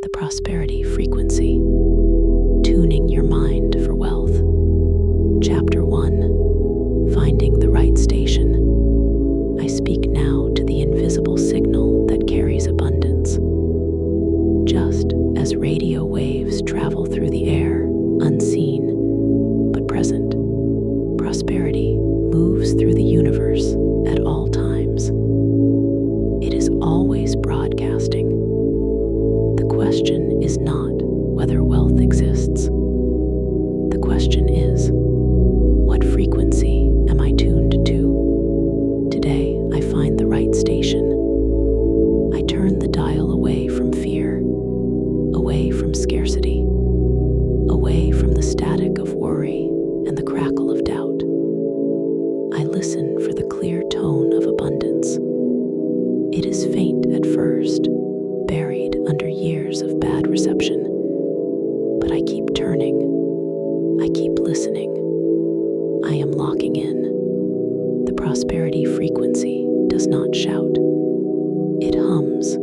the prosperity frequency, tuning your mind for wealth. Chapter 1, Finding the Right Station. I speak now to the invisible signal that carries abundance. Just as radio waves travel through the air, unseen but present, prosperity moves through the universe at all times. It is always broadcasting. The question is not whether wealth exists. The question is, what frequency am I tuned to? Today, I find the right station. I turn the dial away from fear, away from scarcity, away from the static of worry and the crackle of doubt. I listen for the clear tone of abundance. It is faint at first, buried under years of bad reception. But I keep turning. I keep listening. I am locking in. The prosperity frequency does not shout. It hums.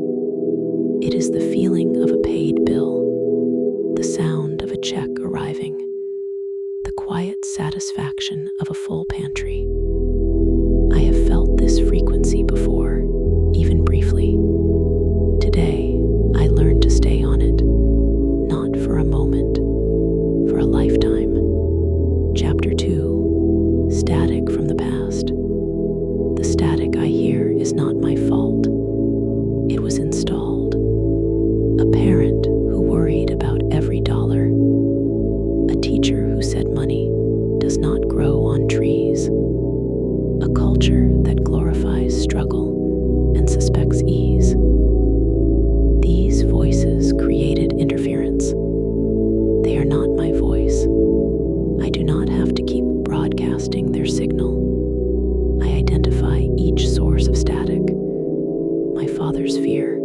It is the feeling of a paid bill, the sound of a check arriving, the quiet satisfaction of a full pantry. I have felt this frequency before, even briefly. Today, I learn to stay on it, not for a moment, for a lifetime. Chapter 2, Static from the Past. The static I hear is not my fault. It was installed. A parent who worried about every dollar. A teacher who said money does not grow on trees. A culture that glorifies struggle and suspects ease. These voices created interference. They are not my voice. I do not have to keep broadcasting their signal. I identify each source of static. My father's fear.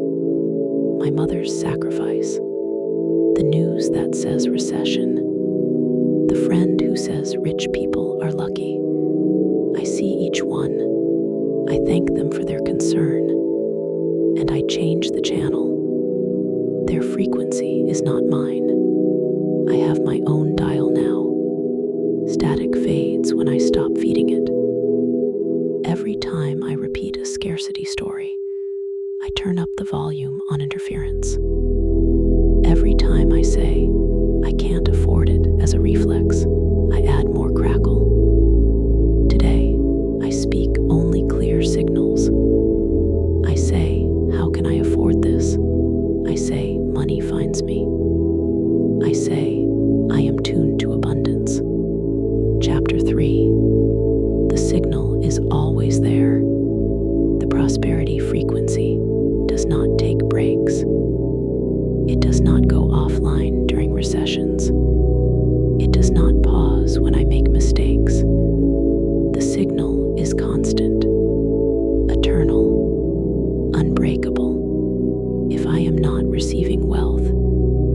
My mother's sacrifice. The news that says recession. The friend who says rich people are lucky. I see each one. I thank them for their concern. And I change the channel. Their frequency is not mine. I have my own dial now. Static fades when I stop feeding it. Every time I repeat a scarcity story, I turn up the volume on interference. Every time I say, I can't afford it as a reflex, I add more crackle. Today, I speak only clear signals. I say, how can I afford this? I say, money finds me. I say, I am tuned to abundance. Chapter 3, the signal is always there. The prosperity frequency does not take breaks. It does not go offline during recessions. It does not pause when I make mistakes. The signal is constant, eternal, unbreakable. If I am not receiving wealth,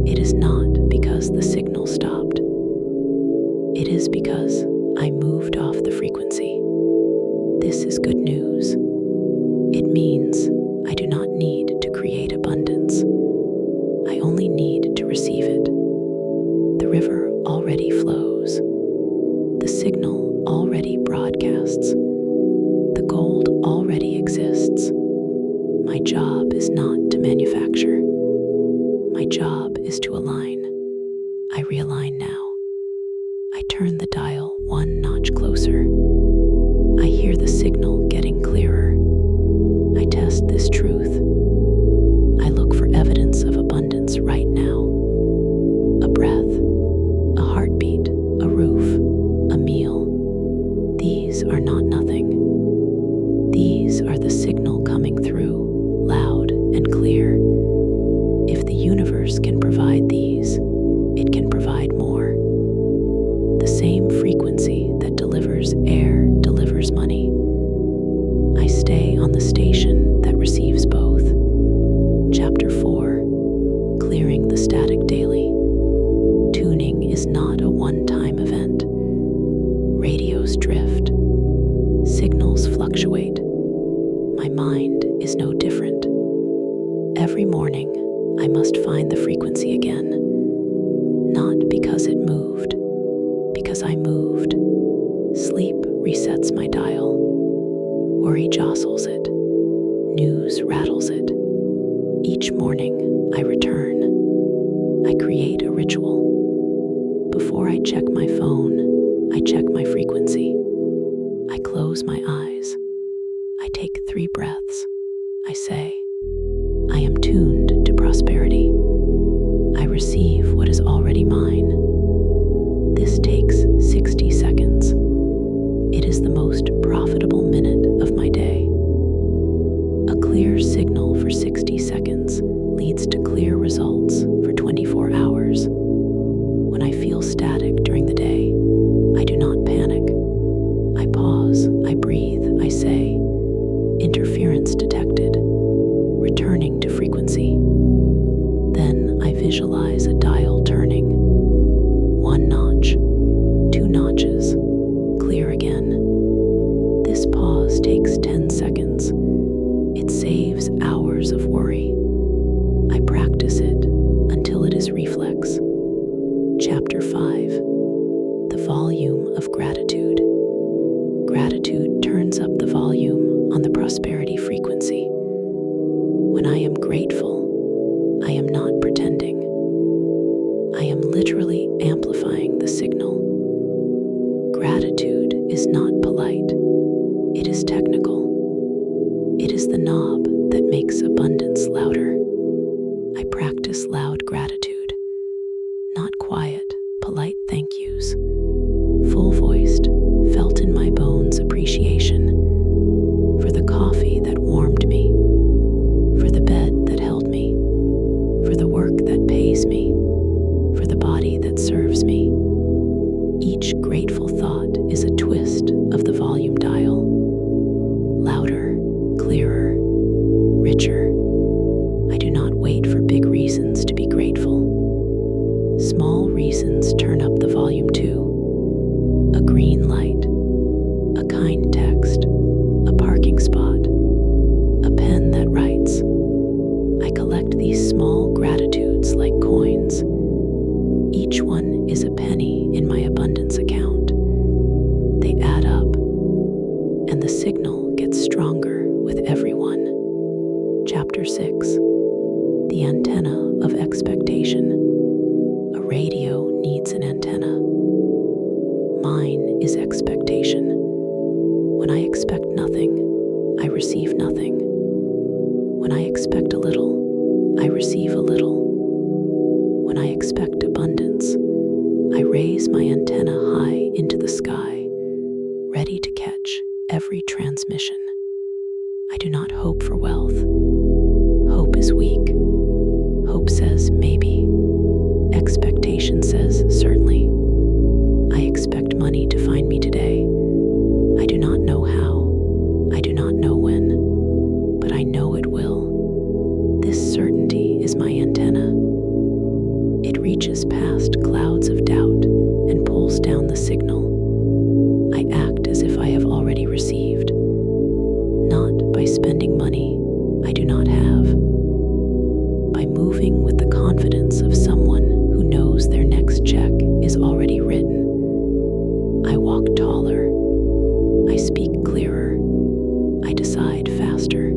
it is not because the signal stopped. It is because I moved off the frequency. This is good news. It means I do not need to create abundance. I only need to receive it. The river already flows. The signal already broadcasts. The gold already exists. My job is not to manufacture. My job is to align. I realign now. I turn the dial one notch closer. I hear the signal getting clearer. I test this truth. I look for evidence of abundance right now. A breath, a heartbeat, a roof, a meal. These are not nothing. These are the signal coming through, loud and clear. If the universe can provide these, it can provide more. The same frequency that delivers air delivers money. I stay on the station that receives both. Chapter 4, Clearing the Static Daily. Tuning is not a one-time event. Radios drift. Signals fluctuate. My mind is no different. Every morning, I must find find the frequency again. Not because it moved, because I moved. Sleep resets my dial. Worry jostles it. News rattles it. Each morning, I return. I create a ritual. Before I check my phone, I check my frequency. I close my eyes. I take 3 breaths. I say, I am tuned to prosperity. I receive what is already mine. This takes 60 seconds. It is the most profitable minute of my day. A clear signal for 60 seconds leads to clear results for 24 hours. When I feel static during the day, I do not panic. I pause, I breathe, I say, interference detected, returning to frequency. Then I visualize a dial turning. 1 notch, 2 notches, clear again. This pause takes 10 seconds. It saves hours of worry. I practice it until it is reflex. Chapter 5. The volume of gratitude. Gratitude turns up the volume on the prosperity frequency. When I am grateful, I am not pretending. I am literally amplifying the signal. Gratitude is not polite. It is technical. It is the knob that makes abundance louder. I practice loud gratitude, not quiet, polite thank yous. Full-voiced, felt in my bones appreciation for the coffee that warmed me, for the bed that held me, for the work that pays me, for the body that serves me. Each grateful thought is a twist of the volume dial. Louder, clearer, richer. I do not wait for big reasons to be grateful. Small reasons turn up the volume too. A green light, a kind text, a parking spot, a pen that writes. I collect these small gratitudes like coins. Each one is a penny in my abundance account. They add up, and the signal gets stronger with every one. Chapter 6. The antenna of expectation. A radio needs an antenna. Mine is expectation. When I expect nothing, I receive nothing. When I expect a little, I receive a little. When I expect abundance, I raise my antenna high into the sky, ready to catch every transmission. I do not hope for wealth. Hope is weak. Hope says maybe. Expectation says certainly. I expect money to find me today. I do not know how. I do not know when. But I know it will. This certainty is my antenna. It reaches past clouds of doubt and pulls down the signal. I act as if I have already received, not by spending money I do not have, by moving with the confidence of someone who knows their next check is already written. I walk taller. I speak clearer. I decide faster.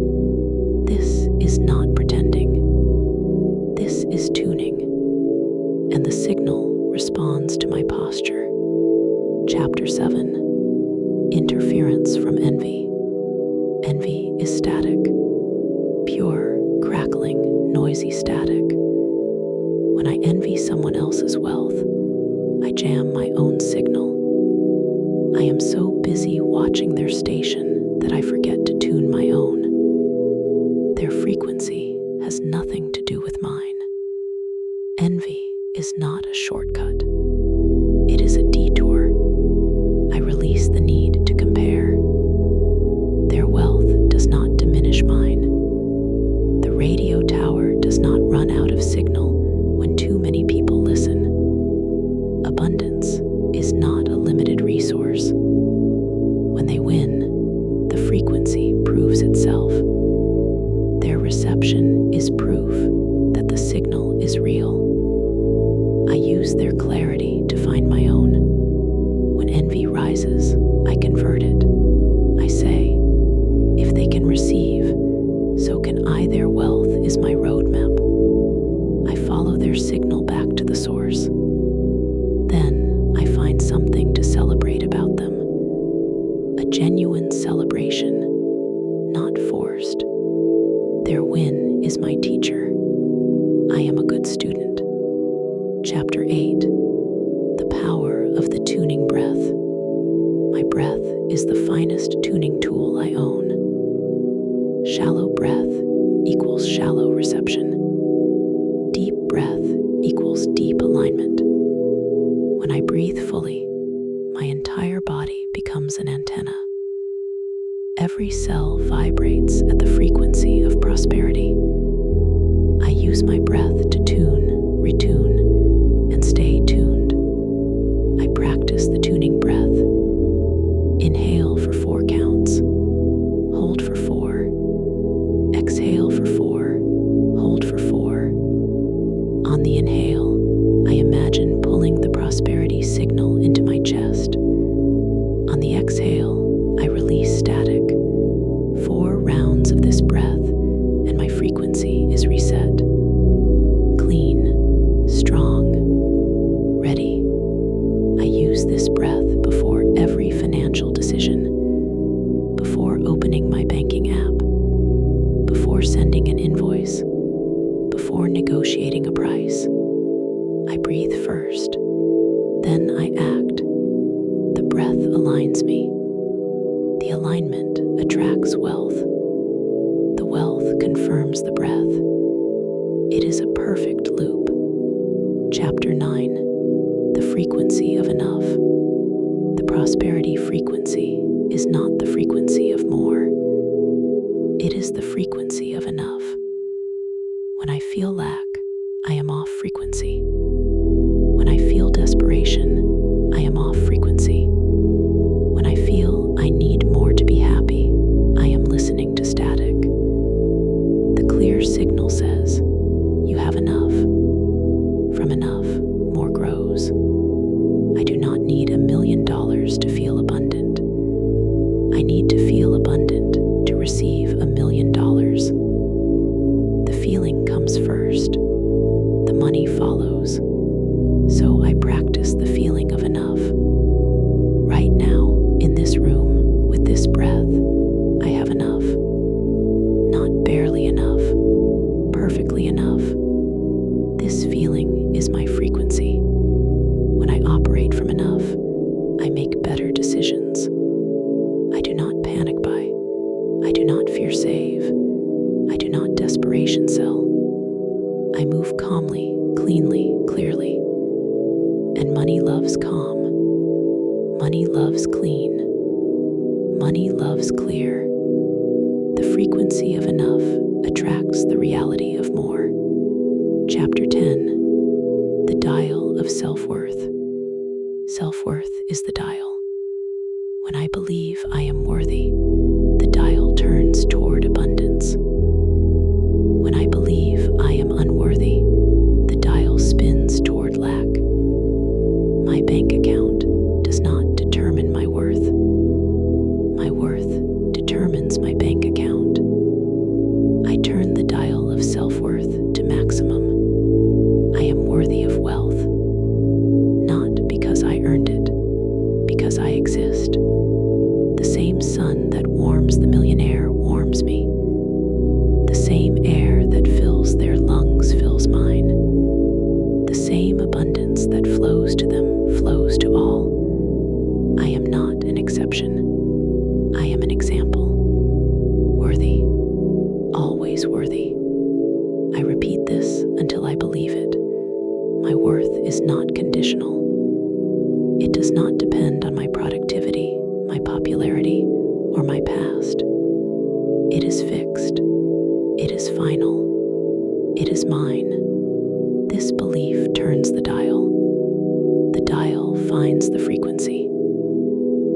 This is not pretending. This is tuning. And the signal responds to my posture. Chapter 7. Interference from envy. Envy is static. Pure, crackling, noisy static. When I envy someone else's wealth, I jam my own signal. I am so busy watching their station that I forget to tune my own. Their frequency has nothing to do with mine. Envy is not a shortcut. It is a detour. I release the need to compare. Their wealth does not diminish mine. The radio tower does not run out of signal when too many people listen. Abundance is not a limited resource. When they win, the frequency proves itself. Their reception is proof that the signal is real. a good student. Chapter 8. The power of the tuning breath. My breath is the finest tuning tool I own. Shallow breath equals shallow reception. Deep breath equals deep alignment. When I breathe fully, my entire body becomes an antenna. Every cell vibrates at the frequency of prosperity. I use my breath to tune, retune, and stay tuned. I practice the tuning breath. Inhale for 4 counts. Hold for 4. Exhale for 4. Hold for 4. On the inhale, I imagine pulling the prosperity signal into my chest. On the exhale, I release static. 4 rounds of this breath, and my frequency is reset. Clean, strong, ready. I use this breath before every financial decision, before opening my banking app, before sending an invoice, before negotiating a price. I breathe first, then I act. The breath aligns me. The alignment attracts wealth. The wealth confirms the breath. It is a perfect loop. Chapter 9. The frequency of enough. The prosperity frequency is not the frequency of more. It is the frequency of enough. When I feel lack, I am off frequency. When I feel desperation, I am off frequency. When I feel I need more to be happy, I am listening to static. The clear signal says, you have enough. From enough, more grows. I do not need $1 million to feel abundant. I need to feel abundant to receive $1 million. The feeling comes first. The money follows. So I practice the feeling of enough. Right now, in this room, with this breath, I have enough. Not barely enough, perfectly enough. This feeling is my frequency. When I operate from enough, I make better decisions. I do not panic buy. I do not fear save. I do not desperation sell. I move calmly, cleanly, clearly. And money loves calm. Money loves clean. Money loves clear. The frequency of enough attracts the reality of more. Chapter 10. The dial of self-worth. Self-worth is the dial. When I believe I am worthy, the dial turns toward abundance. When I believe I am unworthy, the dial spins toward lack. My bank account does not determine my worth. My worth determines my bank account. I turn the dial of self-worth to maximum. I am worthy of wealth, not because I earned it, because I exist. The same sun that warms the millionaire warms me. The same air that fills their lungs fills mine. The same abundance that flows to them flows to all. I am not an exception. I am an example. Worthy, always worthy. I repeat this until I believe it. My worth is not conditional. It does not depend on my productivity, my popularity, or my past. It is fixed. It is final. It is mine. This belief turns the dial. The dial finds the frequency.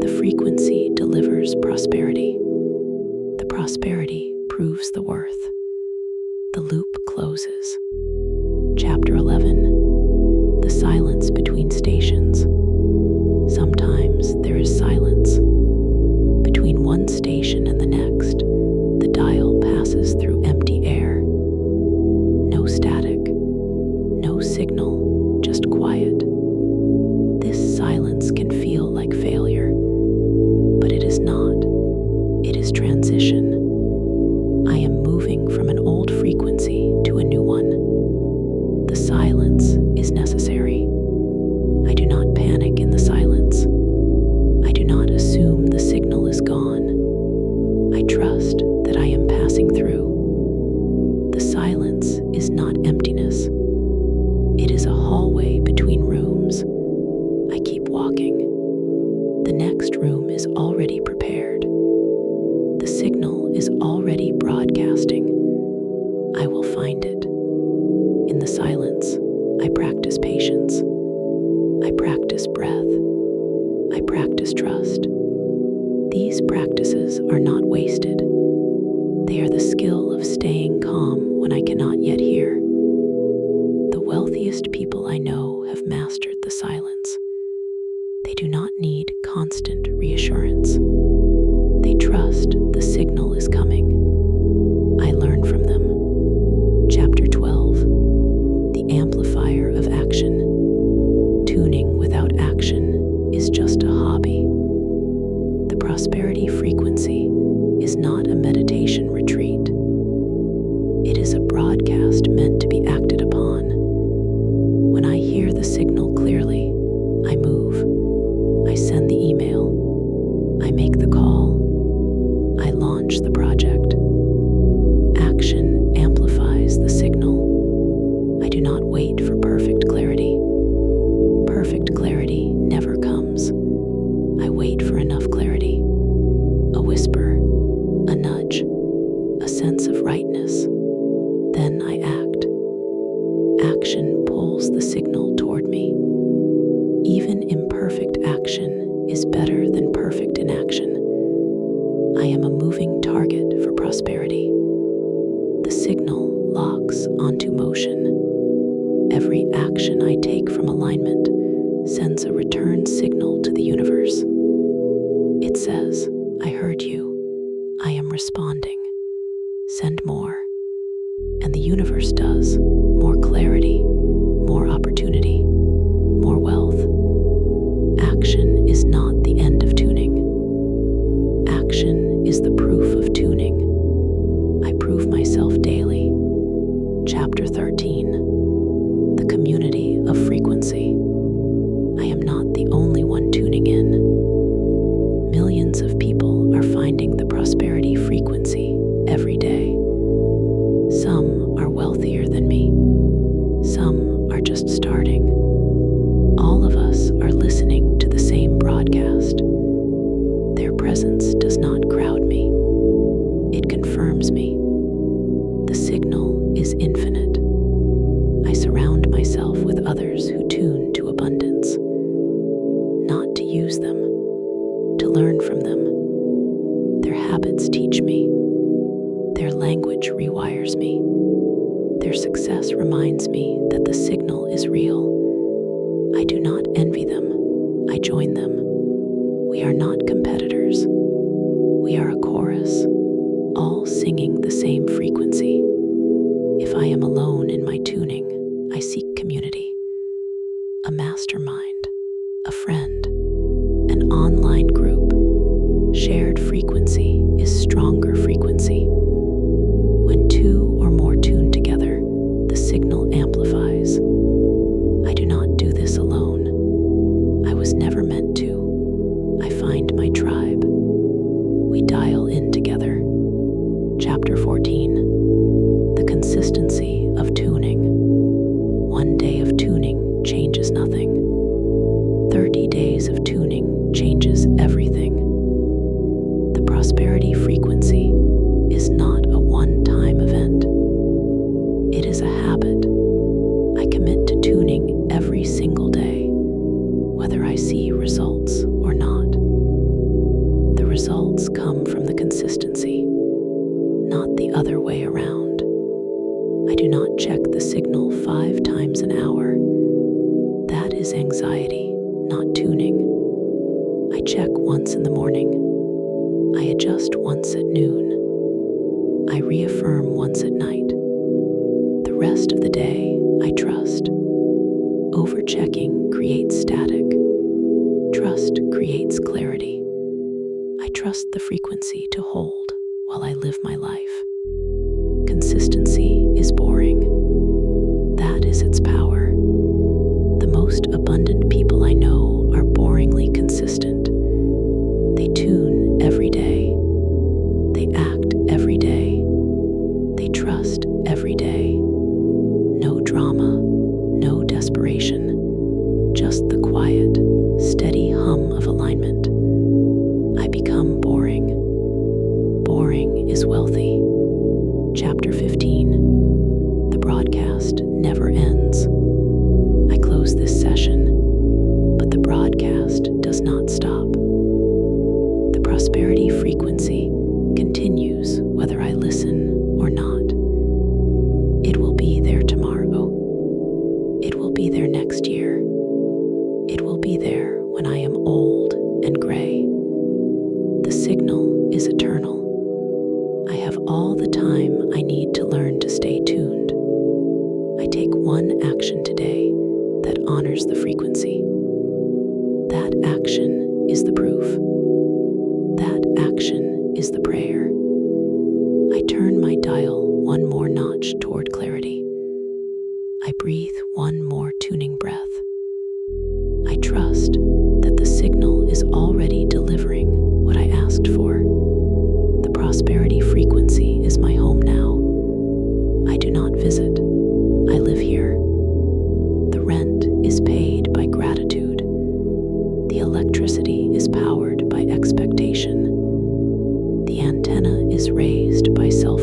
The frequency delivers prosperity. The prosperity proves the worth. The loop closes. Chapter 11. The silence between stations. Sometimes there is silence. Between one station and the next, the dial passes through empty air. No static, no signal, just quiet. This silence can feel like failure, but it is not. It is transition. I am moving from an old frequency to a new one. I practice patience. I practice breath. I practice trust. These practices are not wasted. They are the skill of staying calm when I cannot yet hear. The wealthiest people I know have mastered the silence. They do not need constant reassurance. They trust the signal is coming. I learn from them. Chapter 12. The amplifier of action. Tuning without action is just a hobby. The prosperity frequency is not a meditation retreat. It is a broadcast meant to be acted upon. When I hear the signal clearly, I move. I send the email. I make the call. I launch the project. Action amplifies the signal. I do not wait for perfect clarity. Perfect clarity never comes. I wait for enough clarity. A whisper, a nudge, a sense of rightness. Then I act. Action pulls the signal toward me. Even imperfect action is better than perfect inaction. I am a moving target for prosperity. The signal locks onto motion. Every action I take from alignment sends a return signal to the universe. It says, I heard you. I am responding. Send more. And the universe does. More clarity, more opportunity, more wealth. Action is not the end of tuning. Action is the proof of tuning. I prove myself daily. Chapter 13. The community of frequency. I am not the only one tuning in. Millions of people are finding the prosperity frequency every day. Some are wealthier than me. Some are just starting. All of us are listening to the same broadcast. Their presence does not crowd me. It confirms me. The signal is infinite. I surround myself with others who tune to abundance. Not to use them, to learn from them. Their habits teach me. Their language rewires me. Their success reminds me that the signal is real. I do not envy them. I join them. We are not competitors. We are a chorus, all singing the same frequency. If I am alone in my tuning, I seek community. A mastermind, a friend, an online group. Shared frequency is stronger frequency. When two or more tune together, the signal amplifies. I do not do this alone. I was never meant to. I find my tribe. We dial in together. Chapter 14. The consistency of tuning. One day of tuning changes nothing. 30 days of tuning changes everything. The prosperity frequency is not a one-time event. It is a habit. I commit to tuning every single day, whether I see results or not. The results come from the consistency, not the other way around. I do not check the signal 5 times an hour. That is anxiety, not tuning. I check once in the morning. I adjust once at noon. I reaffirm once at night. The rest of the day, I trust. Overchecking creates static. Trust creates clarity. I trust the frequency to hold while I live my life. Consistency is boring. That is its power. The most abundant people I know are boringly consistent. They tune every day. They act every day. They trust every day. No drama, no desperation, just the quiet, steady hum of alignment. I become boring. Boring is wealthy. Chapter 15. The broadcast never ends. be there next year. It will be there when I am old and gray. The signal is eternal. I have all the time I need to learn to stay tuned. I take one action today that honors the frequency. That action is the proof. That action is the prayer. I turn my dial one more notch toward clarity. I breathe one more tuning breath. I trust that the signal is already delivering what I asked for. The prosperity frequency is my home now. I do not visit. I live here. The rent is paid by gratitude. The electricity is powered by expectation. The antenna is raised by self